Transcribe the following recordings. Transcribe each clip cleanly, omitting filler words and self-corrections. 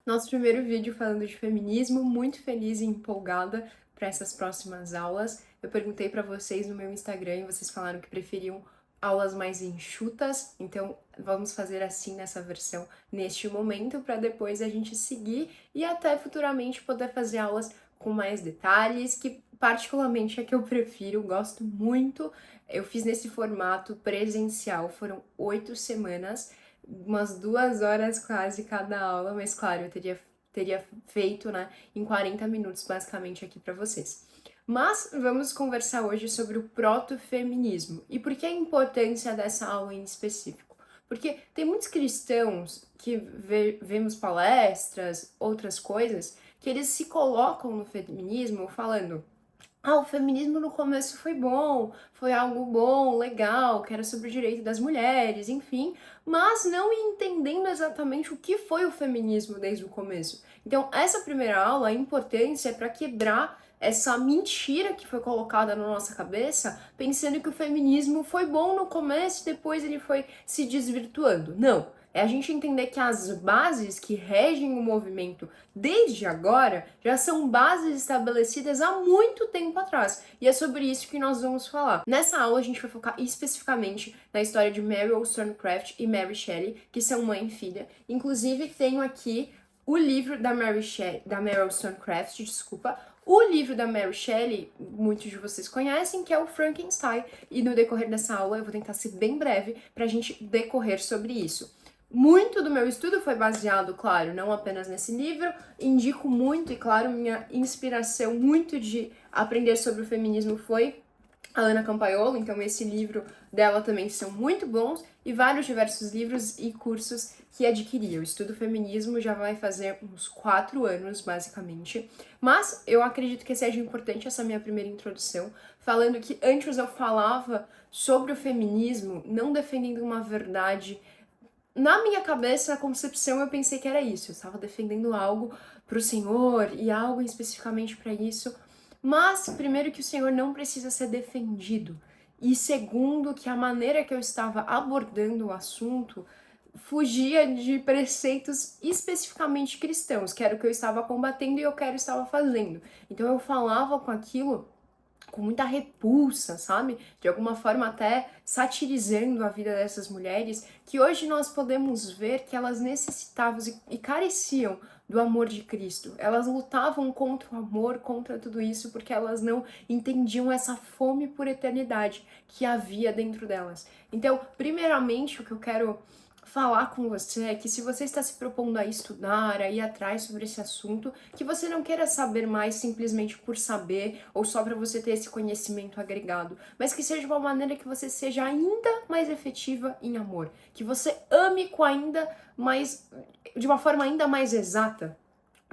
Nosso primeiro vídeo falando de feminismo, muito feliz e empolgada para essas próximas aulas. Eu perguntei para vocês no meu Instagram e vocês falaram que preferiam aulas mais enxutas, então vamos fazer assim nessa versão neste momento para depois a gente seguir e até futuramente poder fazer aulas com mais detalhes, que particularmente é que eu prefiro, gosto muito. Eu fiz nesse formato presencial, foram 8 semanas, umas 2 horas quase cada aula, mas claro, eu teria feito, né, em 40 minutos basicamente aqui para vocês. Mas vamos conversar hoje sobre o protofeminismo e por que a importância dessa aula em específico. Porque tem muitos cristãos que vemos palestras, outras coisas, que eles se colocam no feminismo falando: o feminismo no começo foi bom, foi algo bom, legal, que era sobre o direito das mulheres, enfim, mas não entendendo exatamente o que foi o feminismo desde o começo. Então, essa primeira aula, a importância é para quebrar essa mentira que foi colocada na nossa cabeça, pensando que o feminismo foi bom no começo e depois ele foi se desvirtuando. Não. É a gente entender que as bases que regem o movimento desde agora já são bases estabelecidas há muito tempo atrás. E é sobre isso que nós vamos falar. Nessa aula a gente vai focar especificamente na história de Mary Wollstonecraft e Mary Shelley, que são mãe e filha. Inclusive tenho aqui o livro da Mary Wollstonecraft, o livro da Mary Shelley, muitos de vocês conhecem, que é o Frankenstein. E no decorrer dessa aula eu vou tentar ser bem breve para a gente decorrer sobre isso. Muito do meu estudo foi baseado, claro, não apenas nesse livro, indico muito, e claro, minha inspiração muito de aprender sobre o feminismo foi a Ana Campaiolo, então esse livro dela também são muito bons, e vários diversos livros e cursos que adquiri. Eu estudo feminismo já vai fazer uns 4 anos, basicamente, mas eu acredito que seja importante essa minha primeira introdução, falando que antes eu falava sobre o feminismo, não defendendo uma verdade. Na minha cabeça, na concepção, eu pensei que era isso. Eu estava defendendo algo para o Senhor e algo especificamente para isso. Mas, primeiro, que o Senhor não precisa ser defendido. E segundo, que a maneira que eu estava abordando o assunto fugia de preceitos especificamente cristãos, que era o que eu estava combatendo e eu estava fazendo. Então eu falava com aquilo com muita repulsa, sabe? De alguma forma até satirizando a vida dessas mulheres, que hoje nós podemos ver que elas necessitavam e careciam do amor de Cristo. Elas lutavam contra o amor, contra tudo isso, porque elas não entendiam essa fome por eternidade que havia dentro delas. Então, primeiramente, o que eu quero falar com você é que se você está se propondo a estudar, a ir atrás sobre esse assunto, que você não queira saber mais simplesmente por saber ou só para você ter esse conhecimento agregado, mas que seja uma maneira que você seja ainda mais efetiva em amor, que você ame com ainda mais, de uma forma ainda mais exata.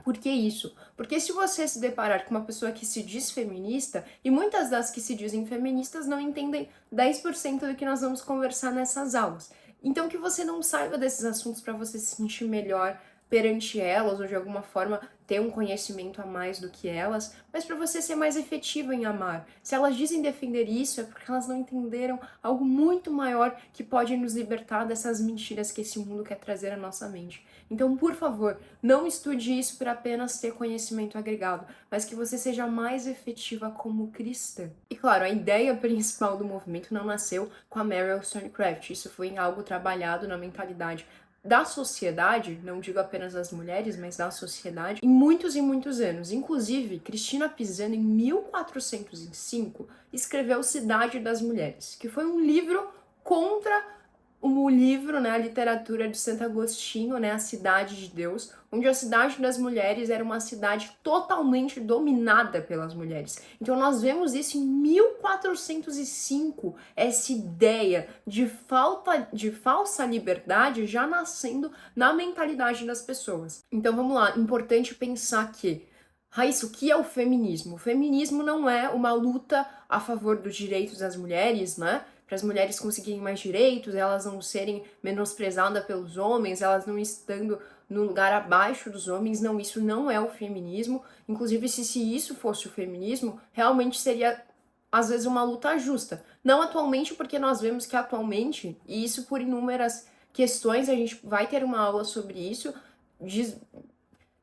Por que isso? Porque se você se deparar com uma pessoa que se diz feminista, e muitas das que se dizem feministas não entendem 10% do que nós vamos conversar nessas aulas. Então que você não saiba desses assuntos para você se sentir melhor perante elas, ou de alguma forma ter um conhecimento a mais do que elas, mas para você ser mais efetiva em amar. Se elas dizem defender isso, é porque elas não entenderam algo muito maior que pode nos libertar dessas mentiras que esse mundo quer trazer à nossa mente. Então, por favor, não estude isso por apenas ter conhecimento agregado, mas que você seja mais efetiva como cristã. E claro, a ideia principal do movimento não nasceu com a Mary Wollstonecraft, isso foi algo trabalhado na mentalidade da sociedade, não digo apenas das mulheres, mas da sociedade, em muitos e muitos anos. Inclusive, Cristina Pisano, em 1405, escreveu Cidade das Mulheres, que foi um livro contra o livro, né, a literatura de Santo Agostinho, né, a Cidade de Deus, onde a cidade das mulheres era uma cidade totalmente dominada pelas mulheres. Então nós vemos isso em 1405, essa ideia de falsa liberdade já nascendo na mentalidade das pessoas. Então vamos lá, importante pensar que Raíssa, o que é o feminismo? O feminismo não é uma luta a favor dos direitos das mulheres, né? Para as mulheres conseguirem mais direitos, elas não serem menosprezadas pelos homens, elas não estando no lugar abaixo dos homens. Não, isso não é o feminismo. Inclusive, se isso fosse o feminismo, realmente seria, às vezes, uma luta justa. Não atualmente, porque nós vemos que atualmente, e isso por inúmeras questões, a gente vai ter uma aula sobre isso,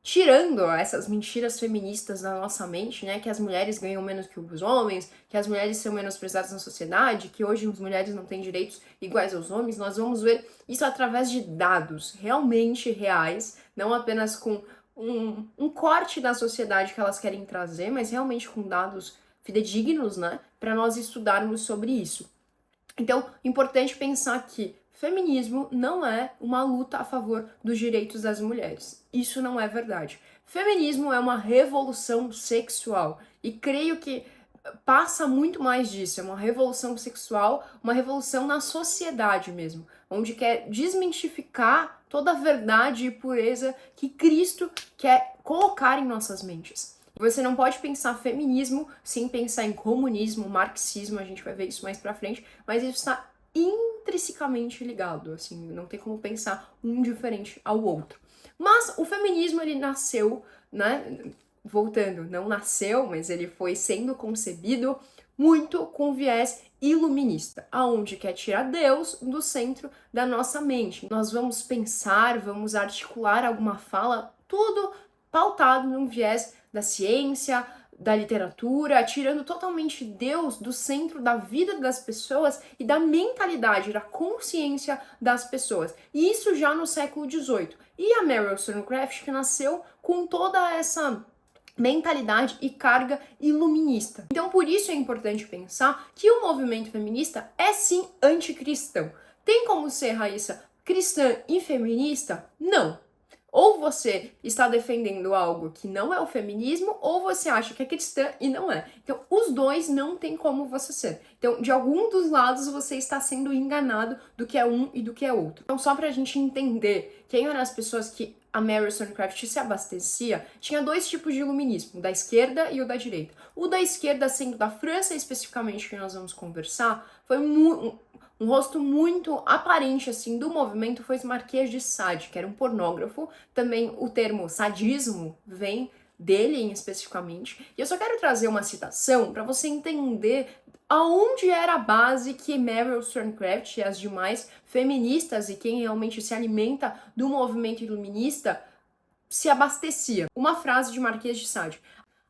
tirando essas mentiras feministas da nossa mente, né, que as mulheres ganham menos que os homens, que as mulheres são menosprezadas na sociedade, que hoje as mulheres não têm direitos iguais aos homens, nós vamos ver isso através de dados realmente reais, não apenas com um corte da sociedade que elas querem trazer, mas realmente com dados fidedignos, né, para nós estudarmos sobre isso. Então, importante pensar que feminismo não é uma luta a favor dos direitos das mulheres. Isso não é verdade. Feminismo é uma revolução sexual e creio que passa muito mais disso, é uma revolução sexual, uma revolução na sociedade mesmo, onde quer desmistificar toda a verdade e pureza que Cristo quer colocar em nossas mentes. Você não pode pensar feminismo sem pensar em comunismo, marxismo, a gente vai ver isso mais pra frente, mas isso está intrinsecamente ligado, assim, não tem como pensar um diferente ao outro. Mas o feminismo, ele nasceu, né, voltando, não nasceu, mas ele foi sendo concebido muito com viés iluminista, aonde quer tirar Deus do centro da nossa mente. Nós vamos pensar, vamos articular alguma fala, tudo pautado num viés da ciência, da literatura, tirando totalmente Deus do centro da vida das pessoas e da mentalidade, da consciência das pessoas. E isso já no século XVIII. E a Mary Wollstonecraft, que nasceu com toda essa mentalidade e carga iluminista. Então, por isso é importante pensar que o movimento feminista é sim anticristão. Tem como ser, Raíssa, cristã e feminista? Não. Ou você está defendendo algo que não é o feminismo, ou você acha que é cristã e não é. Então, os dois não tem como você ser. Então, de algum dos lados, você está sendo enganado do que é um e do que é outro. Então, só pra gente entender quem eram as pessoas que a Mary Wollstonecraft se abastecia, tinha dois tipos de iluminismo, o da esquerda e o da direita. O da esquerda, sendo da França especificamente, que nós vamos conversar, foi um rosto muito aparente, assim, do movimento foi o Marquês de Sade, que era um pornógrafo. Também o termo sadismo vem dele especificamente. E eu só quero trazer uma citação para você entender aonde era a base que Mary Wollstonecraft e as demais feministas e quem realmente se alimenta do movimento iluminista se abastecia. Uma frase de Marquês de Sade: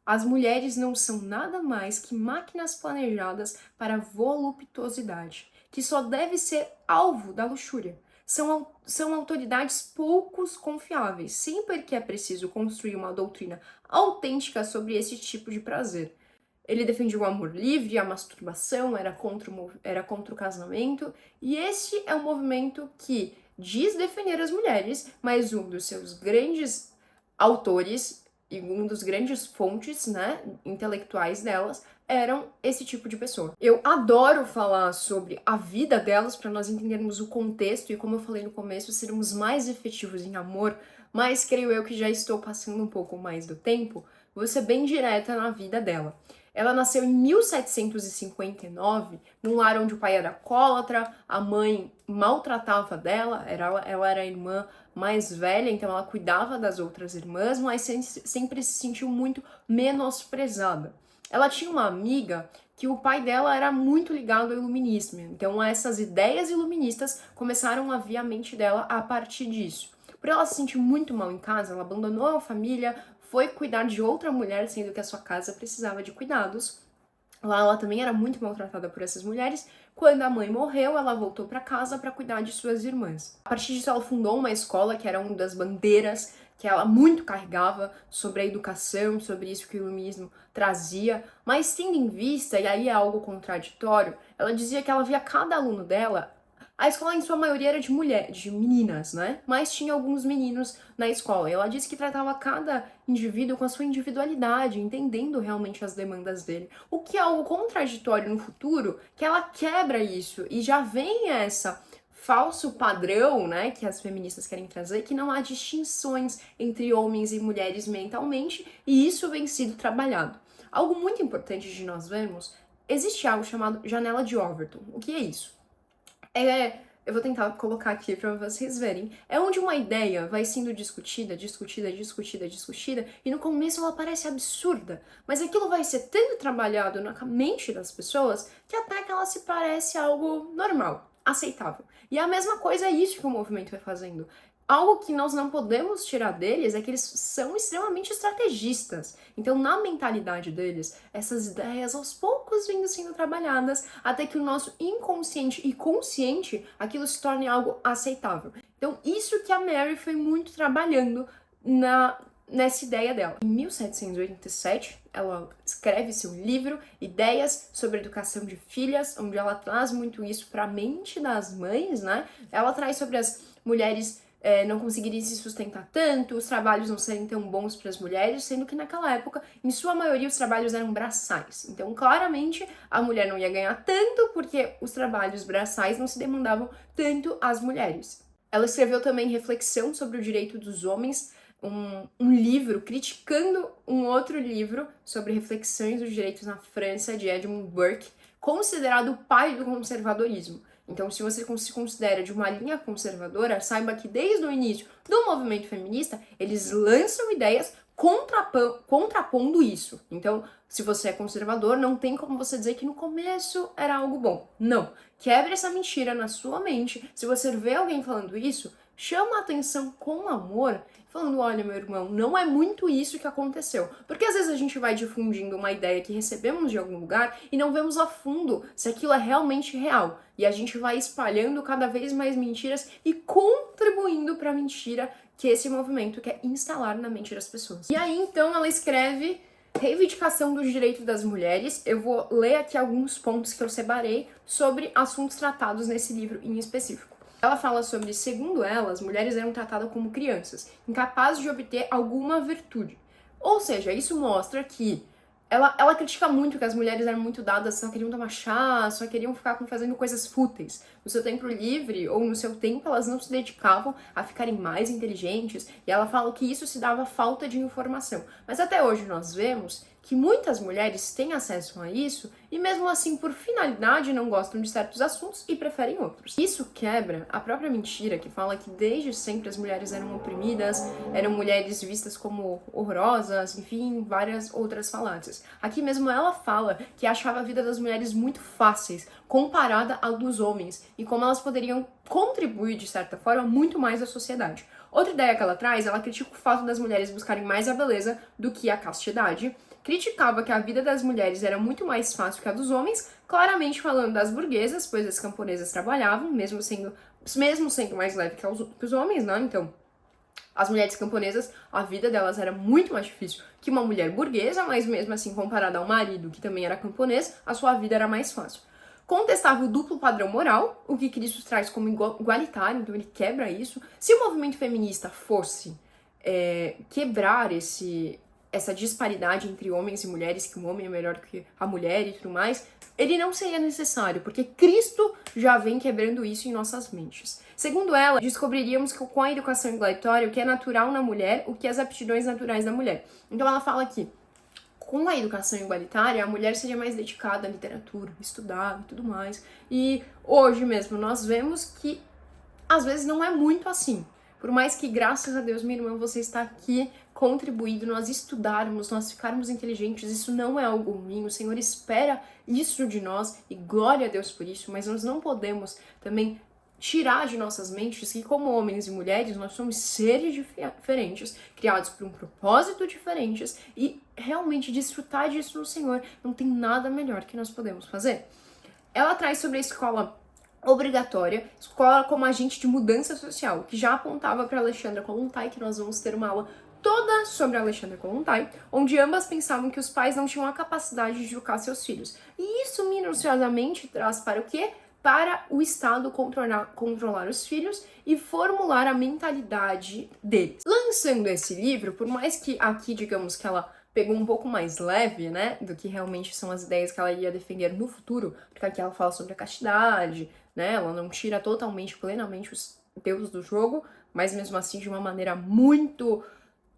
as mulheres não são nada mais que máquinas planejadas para voluptuosidade, que só deve ser alvo da luxúria. São autoridades poucos confiáveis, sempre que é preciso construir uma doutrina autêntica sobre esse tipo de prazer. Ele defendia o amor livre, a masturbação, era contra o casamento, e esse é um movimento que diz defender as mulheres, mas um dos seus grandes autores e um dos grandes fontes, né, intelectuais delas eram esse tipo de pessoa. Eu adoro falar sobre a vida delas para nós entendermos o contexto e, como eu falei no começo, sermos mais efetivos em amor, mas creio eu que já estou passando um pouco mais do tempo, vou ser bem direta na vida dela. Ela nasceu em 1759, num lar onde o pai era alcoólatra, a mãe maltratava dela, ela era a irmã mais velha, então ela cuidava das outras irmãs, mas sempre se sentiu muito menosprezada. Ela tinha uma amiga que o pai dela era muito ligado ao iluminismo, então essas ideias iluministas começaram a vir à mente dela a partir disso. Por ela se sentir muito mal em casa, ela abandonou a família, foi cuidar de outra mulher, sendo que a sua casa precisava de cuidados. Lá ela também era muito maltratada por essas mulheres. Quando a mãe morreu, ela voltou para casa para cuidar de suas irmãs. A partir disso, ela fundou uma escola que era uma das bandeiras que ela muito carregava sobre a educação, sobre isso que o iluminismo trazia, mas tendo em vista, e aí é algo contraditório, ela dizia que ela via cada aluno dela. A escola, em sua maioria, era de meninas, né? Mas tinha alguns meninos na escola. E ela disse que tratava cada indivíduo com a sua individualidade, entendendo realmente as demandas dele. O que é algo contraditório no futuro, que ela quebra isso. E já vem essa falso padrão, né, que as feministas querem trazer, que não há distinções entre homens e mulheres mentalmente, e isso vem sido trabalhado. Algo muito importante de nós vermos, existe algo chamado janela de Overton. O que é isso? Eu vou tentar colocar aqui para vocês verem. É onde uma ideia vai sendo discutida, e no começo ela parece absurda, mas aquilo vai ser tanto trabalhado na mente das pessoas que até que ela se parece algo normal, aceitável. E a mesma coisa é isso que o movimento vai fazendo. Algo que nós não podemos tirar deles é que eles são extremamente estrategistas. Então, na mentalidade deles, essas ideias aos poucos vindo sendo trabalhadas até que o nosso inconsciente e consciente aquilo se torne algo aceitável. Então, isso que a Mary foi muito trabalhando nessa ideia dela. Em 1787, ela escreve seu livro Ideias sobre a Educação de Filhas, onde ela traz muito isso para a mente das mães, né? Ela traz sobre as mulheres não conseguirem se sustentar tanto, os trabalhos não serem tão bons para as mulheres, sendo que naquela época, em sua maioria, os trabalhos eram braçais. Então, claramente, a mulher não ia ganhar tanto porque os trabalhos braçais não se demandavam tanto às mulheres. Ela escreveu também Reflexão sobre o Direito dos Homens, um livro criticando um outro livro sobre reflexões dos direitos na França, de Edmund Burke, considerado o pai do conservadorismo. Então, se você se considera de uma linha conservadora, saiba que desde o início do movimento feminista, eles lançam ideias contrapondo isso. Então, se você é conservador, não tem como você dizer que no começo era algo bom. Não. Quebre essa mentira na sua mente. Se você vê alguém falando isso, chama a atenção com amor, falando, olha, meu irmão, não é muito isso que aconteceu. Porque às vezes a gente vai difundindo uma ideia que recebemos de algum lugar e não vemos a fundo se aquilo é realmente real. E a gente vai espalhando cada vez mais mentiras e contribuindo para a mentira que esse movimento quer instalar na mente das pessoas. E aí, então, ela escreve Reivindicação dos Direitos das Mulheres. Eu vou ler aqui alguns pontos que eu separei sobre assuntos tratados nesse livro em específico. Ela fala sobre, segundo ela, as mulheres eram tratadas como crianças, incapazes de obter alguma virtude. Ou seja, isso mostra que ela critica muito que as mulheres eram muito dadas, só queriam tomar chá, só queriam ficar fazendo coisas fúteis. No seu tempo livre ou no seu tempo, elas não se dedicavam a ficarem mais inteligentes, e ela fala que isso se dava falta de informação. Mas até hoje nós vemos que muitas mulheres têm acesso a isso e mesmo assim, por finalidade, não gostam de certos assuntos e preferem outros. Isso quebra a própria mentira que fala que desde sempre as mulheres eram oprimidas, eram mulheres vistas como horrorosas, enfim, várias outras falácias. Aqui mesmo ela fala que achava a vida das mulheres muito fáceis, comparada à dos homens, e como elas poderiam contribuir, de certa forma, muito mais à sociedade. Outra ideia que ela traz, ela critica o fato das mulheres buscarem mais a beleza do que a castidade, criticava que a vida das mulheres era muito mais fácil que a dos homens, claramente falando das burguesas, pois as camponesas trabalhavam, mesmo sendo mais leve que os homens, né? Então, as mulheres camponesas, a vida delas era muito mais difícil que uma mulher burguesa, mas mesmo assim, comparada ao marido, que também era camponês, a sua vida era mais fácil. Contestava o duplo padrão moral, o que Cristo traz como igualitário, então ele quebra isso. Se o movimento feminista fosse quebrar essa disparidade entre homens e mulheres, que o homem é melhor que a mulher e tudo mais, ele não seria necessário, porque Cristo já vem quebrando isso em nossas mentes. Segundo ela, descobriríamos que com a educação igualitária, o que é natural na mulher, o que é as aptidões naturais da mulher. Então ela fala que com a educação igualitária, a mulher seria mais dedicada à literatura, estudar e tudo mais. E hoje mesmo nós vemos que às vezes não é muito assim. Por mais que, graças a Deus, minha irmã, você está aqui contribuindo, nós estudarmos, nós ficarmos inteligentes, isso não é algo ruim, o Senhor espera isso de nós e glória a Deus por isso, mas nós não podemos também tirar de nossas mentes que, como homens e mulheres, nós somos seres diferentes, criados por um propósito diferentes e realmente desfrutar disso no Senhor não tem nada melhor que nós podemos fazer. Ela traz sobre a escola obrigatória, escola como agente de mudança social, que já apontava para Alexandra Kollontai, que nós vamos ter uma aula toda sobre a Alexandra Kollontai, onde ambas pensavam que os pais não tinham a capacidade de educar seus filhos. E isso minuciosamente traz para o quê? Para o Estado controlar os filhos e formular a mentalidade deles. Lançando esse livro, por mais que aqui, digamos que ela pegou um pouco mais leve, né, do que realmente são as ideias que ela ia defender no futuro, porque aqui ela fala sobre a castidade, né, ela não tira totalmente, plenamente os deuses do jogo, mas mesmo assim de uma maneira muito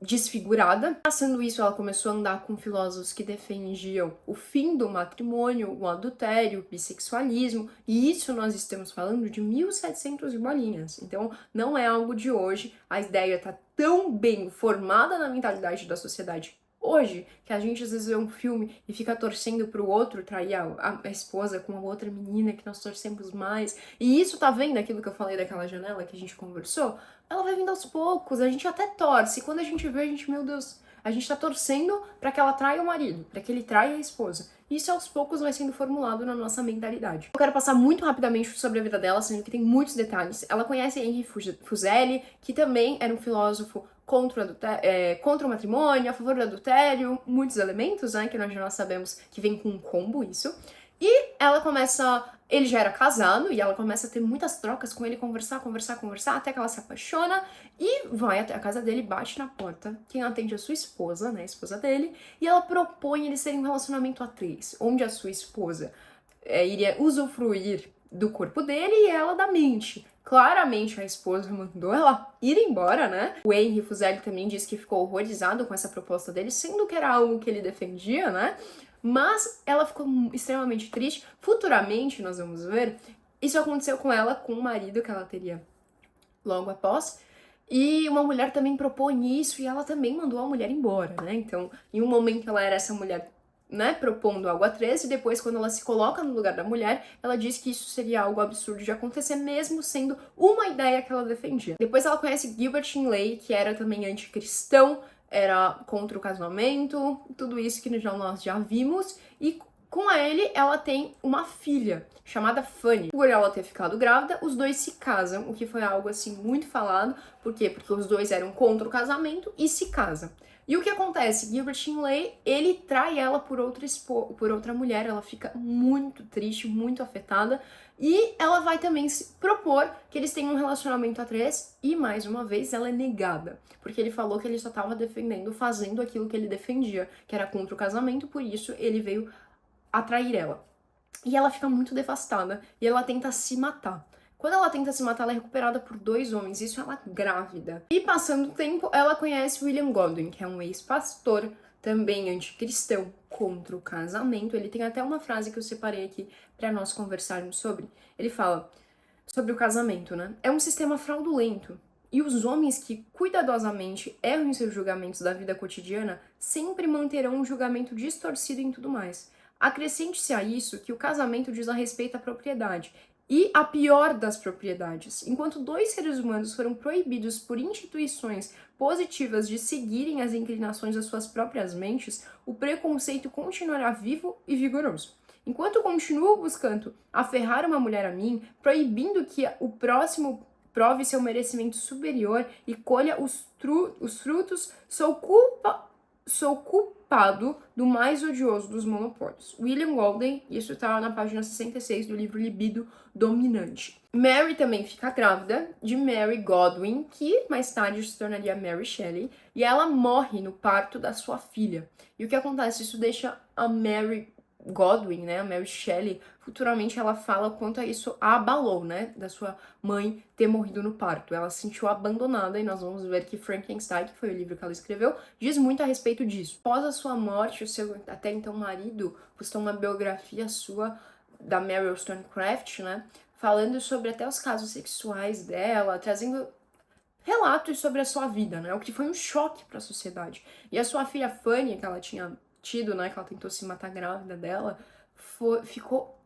desfigurada. Passando isso, ela começou a andar com filósofos que defendiam o fim do matrimônio, o adultério, o bissexualismo, e isso nós estamos falando de 1700 e bolinhas. Então, não é algo de hoje, a ideia está tão bem formada na mentalidade da sociedade Hoje, que a gente às vezes vê um filme e fica torcendo pro outro trair a esposa com a outra menina que nós torcemos mais, e isso tá vendo aquilo que eu falei daquela janela que a gente conversou? Ela vai vindo aos poucos, a gente até torce, e quando a gente vê, a gente, meu Deus, a gente tá torcendo pra que ela traia o marido, pra que ele traia a esposa. Isso aos poucos vai sendo formulado na nossa mentalidade. Eu quero passar muito rapidamente sobre a vida dela, sendo que tem muitos detalhes. Ela conhece Henri Fuseli, que também era um filósofo contra o matrimônio, a favor do adultério, muitos elementos, né, que nós já sabemos que vem com um combo isso. E ela começa, ele já era casado, e ela começa a ter muitas trocas com ele, conversar, até que ela se apaixona e vai até a casa dele, bate na porta. Quem atende é a sua esposa, né, a esposa dele, e ela propõe eles terem um relacionamento a três, onde a sua esposa iria usufruir do corpo dele e ela da mente. Claramente a esposa mandou ela ir embora, né? O Henri Fuseli também disse que ficou horrorizado com essa proposta dele, sendo que era algo que ele defendia, né? Mas ela ficou extremamente triste. Futuramente, nós vamos ver, isso aconteceu com ela, com o marido que ela teria logo após. E uma mulher também propõe isso e ela também mandou a mulher embora, né? Então, em um momento ela era essa mulher, né, propondo algo a três, e depois, quando ela se coloca no lugar da mulher, ela diz que isso seria algo absurdo de acontecer, mesmo sendo uma ideia que ela defendia. Depois ela conhece Gilbert Shinley, que era também anticristão, era contra o casamento, tudo isso que nós já vimos, e com ele ela tem uma filha chamada Fanny. Por ela ter ficado grávida, os dois se casam, o que foi algo assim muito falado. Por quê? Porque os dois eram contra o casamento e se casam. E o que acontece? Gilbert Shinley, ele trai ela por outra mulher, ela fica muito triste, muito afetada, e ela vai também se propor que eles tenham um relacionamento a três, e mais uma vez ela é negada, porque ele falou que ele só estava defendendo, fazendo aquilo que ele defendia, que era contra o casamento, por isso ele veio atrair ela. E ela fica muito devastada, e ela tenta se matar. Quando ela tenta se matar, ela é recuperada por dois homens, isso ela grávida. E passando o tempo, ela conhece William Godwin, que é um ex-pastor, também anticristão, contra o casamento. Ele tem até uma frase que eu separei aqui para nós conversarmos sobre. Ele fala sobre o casamento, né? É um sistema fraudulento. E os homens que cuidadosamente erram em seus julgamentos da vida cotidiana sempre manterão um julgamento distorcido em tudo mais. Acrescente-se a isso que o casamento diz a respeito à propriedade, e a pior das propriedades. Enquanto dois seres humanos foram proibidos por instituições positivas de seguirem as inclinações das suas próprias mentes, o preconceito continuará vivo e vigoroso. Enquanto continuo buscando aferrar uma mulher a mim, proibindo que o próximo prove seu merecimento superior e colha os frutos, sou culpado do mais odioso dos monopólios. William Golding, isso está na página 66 do livro Libido Dominante. Mary também fica grávida de Mary Godwin, que mais tarde se tornaria Mary Shelley, e ela morre no parto da sua filha. E o que acontece? Isso deixa a Mary Godwin, né, a Mary Shelley, futuramente ela fala quanto a isso a abalou, né, da sua mãe ter morrido no parto. Ela se sentiu abandonada, e nós vamos ver que Frankenstein, que foi o livro que ela escreveu, diz muito a respeito disso. Após a sua morte, o seu até então marido postou uma biografia sua, da Mary Wollstonecraft, né, falando sobre até os casos sexuais dela, trazendo relatos sobre a sua vida, né, o que foi um choque para a sociedade. E a sua filha Fanny, que ela tinha tido, né, que ela tentou se matar grávida dela, ficou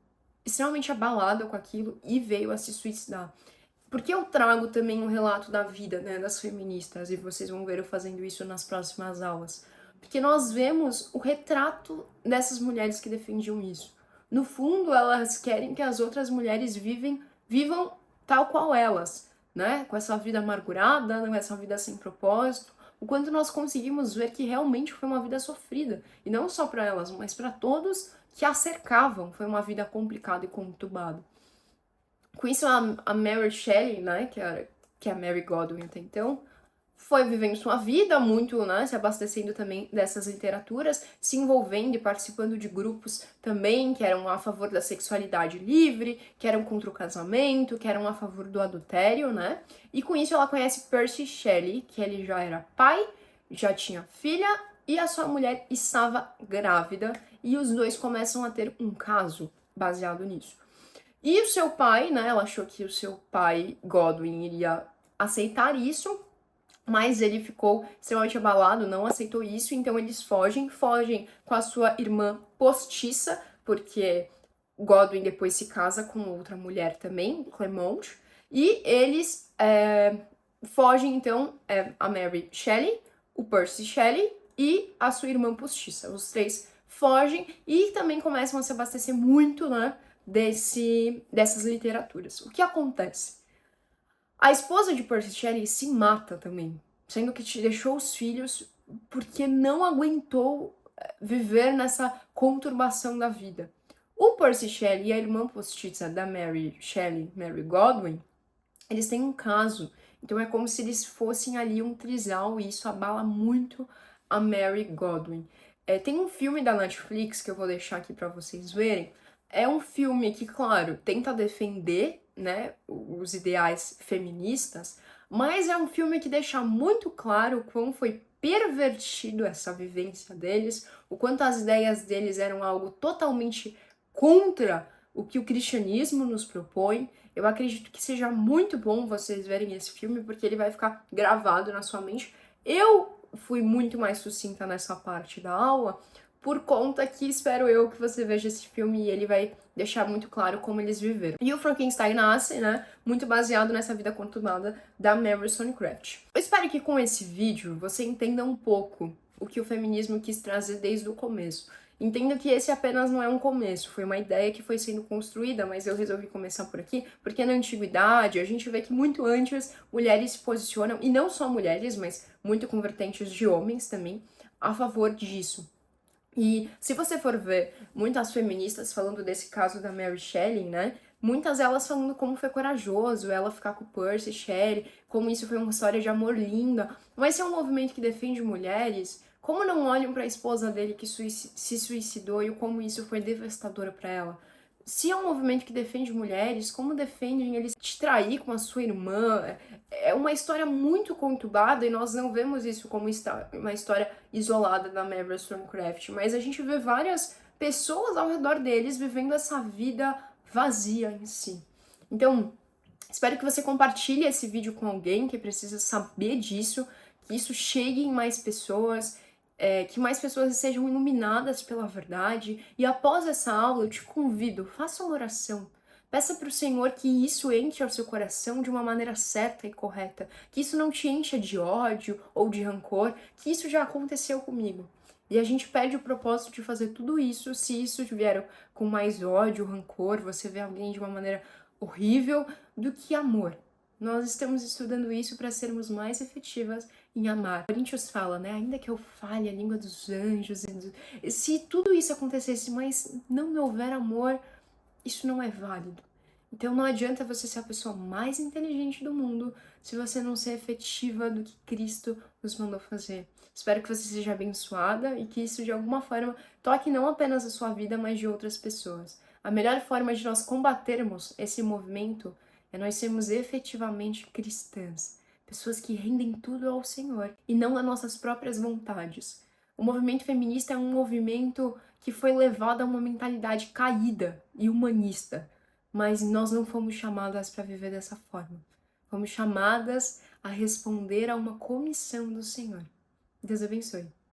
extremamente abalada com aquilo e veio a se suicidar. Porque eu trago também um relato da vida, né, das feministas, e vocês vão ver eu fazendo isso nas próximas aulas. Porque nós vemos o retrato dessas mulheres que defendiam isso. No fundo, elas querem que as outras mulheres vivam tal qual elas, né, com essa vida amargurada, com essa vida sem propósito, o quanto nós conseguimos ver que realmente foi uma vida sofrida, e não só para elas, mas para todos que a cercavam. Foi uma vida complicada e conturbada. Com isso, a Mary Shelley, né, que é a Mary Godwin até então, foi vivendo sua vida muito, né, se abastecendo também dessas literaturas, se envolvendo e participando de grupos também que eram a favor da sexualidade livre, que eram contra o casamento, que eram a favor do adultério, né? E com isso ela conhece Percy Shelley, que ele já era pai, já tinha filha, e a sua mulher estava grávida, e os dois começam a ter um caso baseado nisso. E o seu pai, né, ela achou que o seu pai, Godwin, iria aceitar isso, mas ele ficou extremamente abalado, não aceitou isso, então eles fogem com a sua irmã postiça, porque Godwin depois se casa com outra mulher também, Clement, e eles fogem então a Mary Shelley, o Percy Shelley e a sua irmã postiça. Os três fogem e também começam a se abastecer muito, né, dessas literaturas. O que acontece? A esposa de Percy Shelley se mata também, sendo que te deixou os filhos porque não aguentou viver nessa conturbação da vida. O Percy Shelley e a irmã postiça da Mary Shelley, Mary Godwin, eles têm um caso. Então é como se eles fossem ali um trisal e isso abala muito a Mary Godwin. Tem um filme da Netflix que eu vou deixar aqui para vocês verem. É um filme que, claro, tenta defender, né, os ideais feministas, mas é um filme que deixa muito claro como foi pervertido essa vivência deles, o quanto as ideias deles eram algo totalmente contra o que o cristianismo nos propõe. Eu acredito que seja muito bom vocês verem esse filme, porque ele vai ficar gravado na sua mente. Eu fui muito mais sucinta nessa parte da aula, por conta que espero eu que você veja esse filme e ele vai deixar muito claro como eles viveram. E o Frankenstein nasce, né, muito baseado nessa vida conturbada da Mary Wollstonecraft. Eu espero que com esse vídeo você entenda um pouco o que o feminismo quis trazer desde o começo. Entenda que esse apenas não é um começo, foi uma ideia que foi sendo construída, mas eu resolvi começar por aqui, porque na antiguidade a gente vê que muito antes mulheres se posicionam, e não só mulheres, mas muito com vertentes de homens também, a favor disso. E se você for ver muitas feministas falando desse caso da Mary Shelley, né? Muitas elas falando como foi corajoso ela ficar com o Percy Shelley, como isso foi uma história de amor linda. Mas se é um movimento que defende mulheres, como não olham para a esposa dele que se suicidou e como isso foi devastador para ela? Se é um movimento que defende mulheres, como defendem eles te trair com a sua irmã? É uma história muito conturbada e nós não vemos isso como uma história isolada da Mary Wollstonecraft, mas a gente vê várias pessoas ao redor deles vivendo essa vida vazia em si. Então, espero que você compartilhe esse vídeo com alguém que precisa saber disso, que isso chegue em mais pessoas, que mais pessoas sejam iluminadas pela verdade. E após essa aula, eu te convido, faça uma oração. Peça para o Senhor que isso entre ao seu coração de uma maneira certa e correta, que isso não te encha de ódio ou de rancor, que isso já aconteceu comigo. E a gente perde o propósito de fazer tudo isso se isso vier com mais ódio, rancor, você vê alguém de uma maneira horrível, do que amor. Nós estamos estudando isso para sermos mais efetivas em amar. Coríntios fala, né? Ainda que eu fale a língua dos anjos, se tudo isso acontecesse, mas não me houver amor, isso não é válido. Então não adianta você ser a pessoa mais inteligente do mundo se você não ser efetiva do que Cristo nos mandou fazer. Espero que você seja abençoada e que isso de alguma forma toque não apenas a sua vida, mas de outras pessoas. A melhor forma de nós combatermos esse movimento é nós sermos efetivamente cristãs, pessoas que rendem tudo ao Senhor e não às nossas próprias vontades. O movimento feminista é um movimento que foi levado a uma mentalidade caída e humanista, mas nós não fomos chamadas para viver dessa forma. Fomos chamadas a responder a uma comissão do Senhor. Deus abençoe.